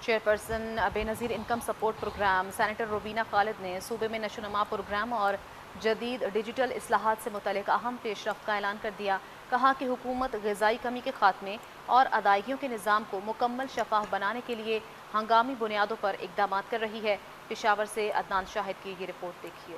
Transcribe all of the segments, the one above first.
Chairperson Benazir income support programme senator Rubina Khalid نے صوبے میں نشو و نما پروگرام اور جدید ڈیجیٹل اصلاحات سے متعلق اہم پیش رفت کا اعلان کر دیا۔ کہا کہ حکومت غذائی کمی کے خاتمے اور ادائیگیوں کے نظام کو مکمل شفاف بنانے کے لیے ہنگامی بنیادوں پر اقدامات کر رہی ہے۔ پشاور سے عدنان شاہد کی یہ رپورٹ دیکھیے۔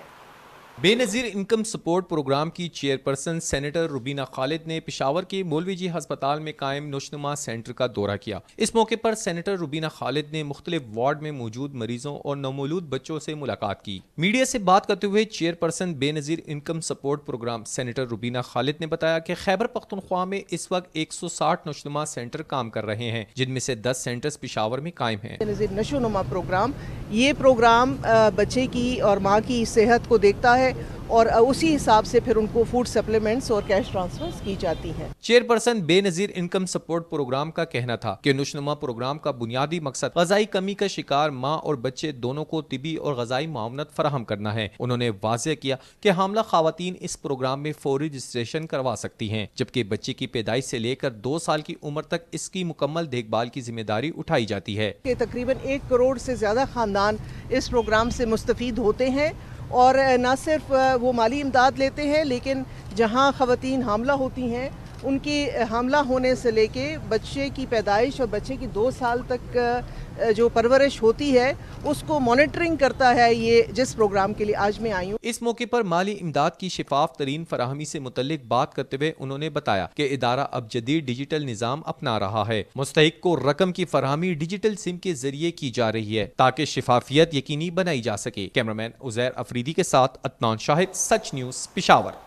بے نظیر انکم سپورٹ پروگرام کی چیئرپرسن سینیٹر روبینہ خالد نے پشاور کے مولوی جی ہسپتال میں قائم نشوونما سینٹر کا دورہ کیا۔ اس موقع پر سینیٹر روبینہ خالد نے مختلف وارڈ میں موجود مریضوں اور نومولود بچوں سے ملاقات کی۔ میڈیا سے بات کرتے ہوئے chairperson Benazir income support programme senator Rubina Khalid نے بتایا کہ خیبر پختونخوا میں اس وقت 160 نشوونما سینٹر کام کر رہے ہیں، جن میں سے 10 سینٹرز پشاور میں قائم ہیں۔ بے نظیر نشوونما پروگرام، یہ پروگرام بچے کی اور ماں کی صحت کو دیکھتا ہے اور اسی حساب سے پھر ان کو فوڈ سپلیمنٹس اور کیش ٹرانسفرز کی جاتی ہیں۔ Chairperson Benazir income support programme کا کہنا تھا کہ نشوونما پروگرام کا بنیادی مقصد غذائی کمی کا شکار ماں اور بچے دونوں کو طبی اور غذائی معاونت فراہم کرنا ہے۔ انہوں نے واضح کیا کہ حاملہ خواتین اس پروگرام میں فوری رجسٹریشن کروا سکتی ہیں، جبکہ بچے کی پیدائش سے لے کر 2 سال کی عمر تک اس کی مکمل دیکھ بھال کی ذمہ داری اٹھائی جاتی ہے۔ تقریباً 1 کروڑ سے زیادہ خاندان اس پروگرام سے مستفید ہوتے ہیں اور نہ صرف وہ مالی امداد لیتے ہیں، لیکن جہاں خواتین حاملہ ہوتی ہیں ان کی حاملہ ہونے سے لے کے بچے کی پیدائش اور بچے کی 2 سال تک جو پرورش ہوتی ہے اس کو مانیٹرنگ کرتا ہے یہ جس پروگرام کے لیے آج میں آئی ہوں۔ اس موقع پر مالی امداد کی شفاف ترین فراہمی سے متعلق بات کرتے ہوئے انہوں نے بتایا کہ ادارہ اب جدید ڈیجیٹل نظام اپنا رہا ہے۔ مستحق کو رقم کی فراہمی ڈیجیٹل سم کے ذریعے کی جا رہی ہے تاکہ شفافیت یقینی بنائی جا سکے۔ کیمرامین عزیر افریدی کے ساتھ عدنان شاہد، سچ نیوز، پشاور۔